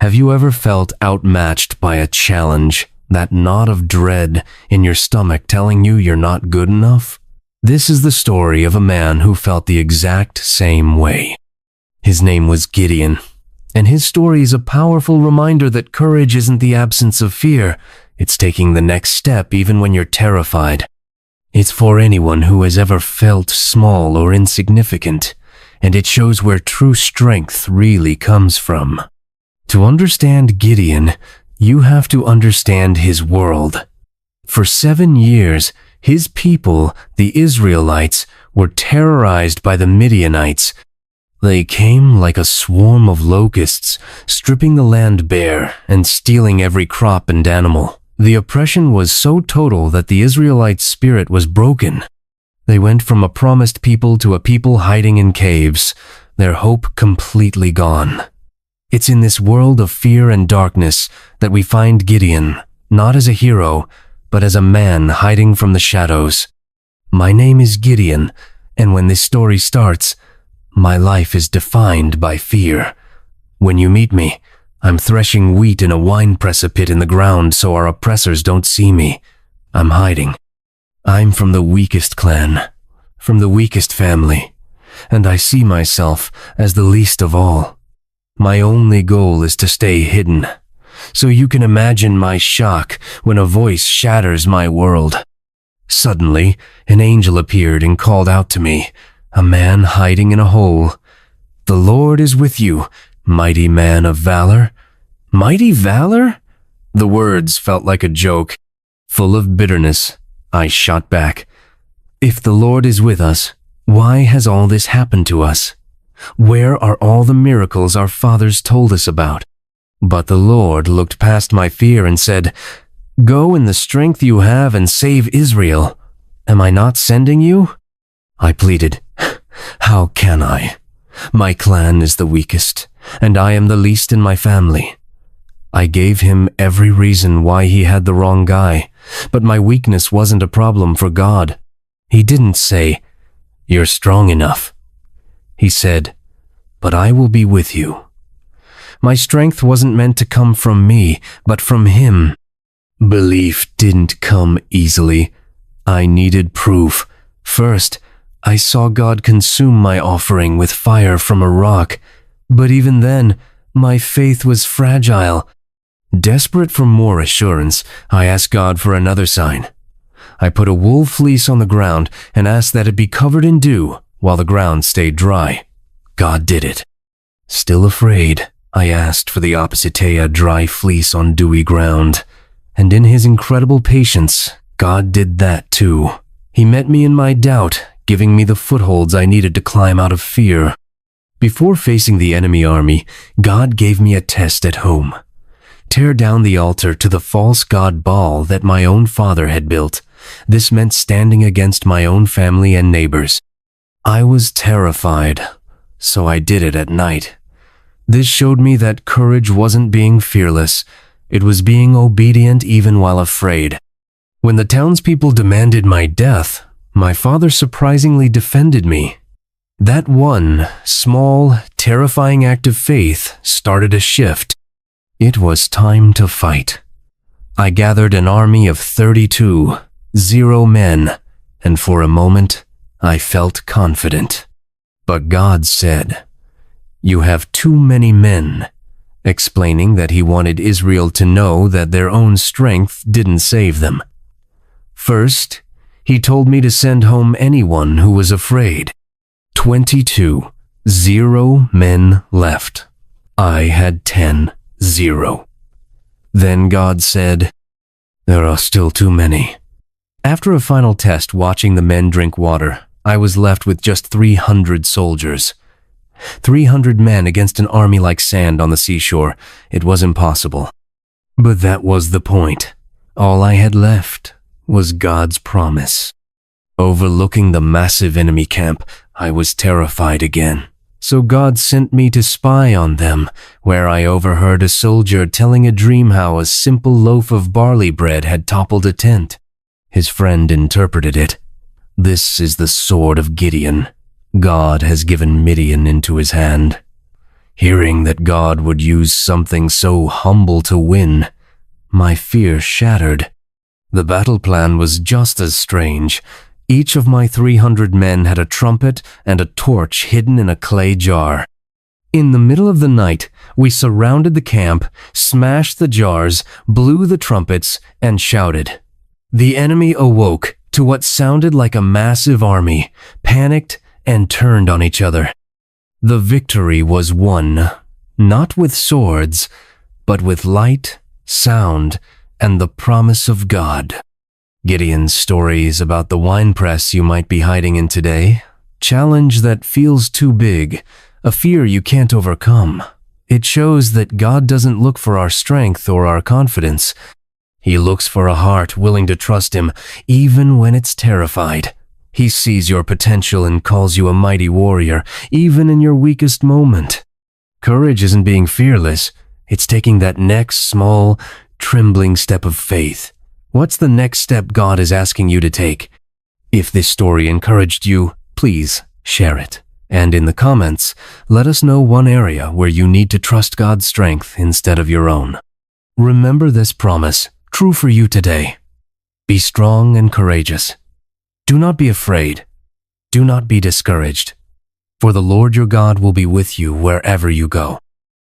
Have you ever felt outmatched by a challenge, that knot of dread in your stomach telling you you're not good enough? This is the story of a man who felt the exact same way. His name was Gideon, and his story is a powerful reminder that courage isn't the absence of fear, it's taking the next step even when you're terrified. It's for anyone who has ever felt small or insignificant, and it shows where true strength really comes from. To understand Gideon, you have to understand his world. For 7 years, his people, the Israelites, were terrorized by the Midianites. They came like a swarm of locusts, stripping the land bare and stealing every crop and animal. The oppression was so total that the Israelites' spirit was broken. They went from a promised people to a people hiding in caves, their hope completely gone. It's in this world of fear and darkness that we find Gideon, not as a hero, but as a man hiding from the shadows. My name is Gideon, and when this story starts, my life is defined by fear. When you meet me, I'm threshing wheat in a winepress pit in the ground so our oppressors don't see me. I'm hiding. I'm from the weakest clan, from the weakest family, and I see myself as the least of all. My only goal is to stay hidden, so you can imagine my shock when a voice shatters my world. Suddenly, an angel appeared and called out to me, a man hiding in a hole. "The Lord is with you, mighty man of valor." Mighty valor? The words felt like a joke. Full of bitterness, I shot back. If the Lord is with us, why has all this happened to us? Where are all the miracles our fathers told us about? But the Lord looked past my fear and said, "Go in the strength you have and save Israel. Am I not sending you?" I pleaded, "How can I? My clan is the weakest, and I am the least in my family." I gave him every reason why he had the wrong guy, but my weakness wasn't a problem for God. He didn't say, "You're strong enough." He said, "But I will be with you." My strength wasn't meant to come from me, but from him. Belief didn't come easily. I needed proof. First, I saw God consume my offering with fire from a rock, but even then, my faith was fragile. Desperate for more assurance, I asked God for another sign. I put a wool fleece on the ground and asked that it be covered in dew while the ground stayed dry. God did it. Still afraid, I asked for the oppositeia dry fleece on dewy ground. And in his incredible patience, God did that too. He met me in my doubt, giving me the footholds I needed to climb out of fear. Before facing the enemy army, God gave me a test at home. Tear down the altar to the false god Baal that my own father had built. This meant standing against my own family and neighbors. I was terrified, so I did it at night. This showed me that courage wasn't being fearless. It was being obedient even while afraid. When the townspeople demanded my death, my father surprisingly defended me. That one small, terrifying act of faith started a shift. It was time to fight. I gathered an army of 32, 0 men, and for a moment, I felt confident. But God said, "You have too many men," explaining that he wanted Israel to know that their own strength didn't save them. First, he told me to send home anyone who was afraid. 22, 0 men left. I had 10, 0. Then God said, "There are still too many." After a final test watching the men drink water, I was left with just 300 soldiers. 300 men against an army like sand on the seashore. It was impossible. But that was the point. All I had left was God's promise. Overlooking the massive enemy camp, I was terrified again. So God sent me to spy on them, where I overheard a soldier telling a dream how a simple loaf of barley bread had toppled a tent. His friend interpreted it. "This is the sword of Gideon. God has given Midian into his hand." Hearing that God would use something so humble to win, my fear shattered. The battle plan was just as strange. Each of my 300 men had a trumpet and a torch hidden in a clay jar. In the middle of the night, we surrounded the camp, smashed the jars, blew the trumpets, and shouted. The enemy awoke to what sounded like a massive army, panicked, and turned on each other. The victory was won, not with swords, but with light, sound, and the promise of God. Gideon's story is about the winepress you might be hiding in today, challenge that feels too big, a fear you can't overcome. It shows that God doesn't look for our strength or our confidence. He looks for a heart willing to trust Him, even when it's terrified. He sees your potential and calls you a mighty warrior, even in your weakest moment. Courage isn't being fearless. It's taking that next small, trembling step of faith. What's the next step God is asking you to take? If this story encouraged you, please share it. And in the comments, let us know one area where you need to trust God's strength instead of your own. Remember this promise, true for you today. Be strong and courageous. Do not be afraid. Do not be discouraged. For the Lord your God will be with you wherever you go.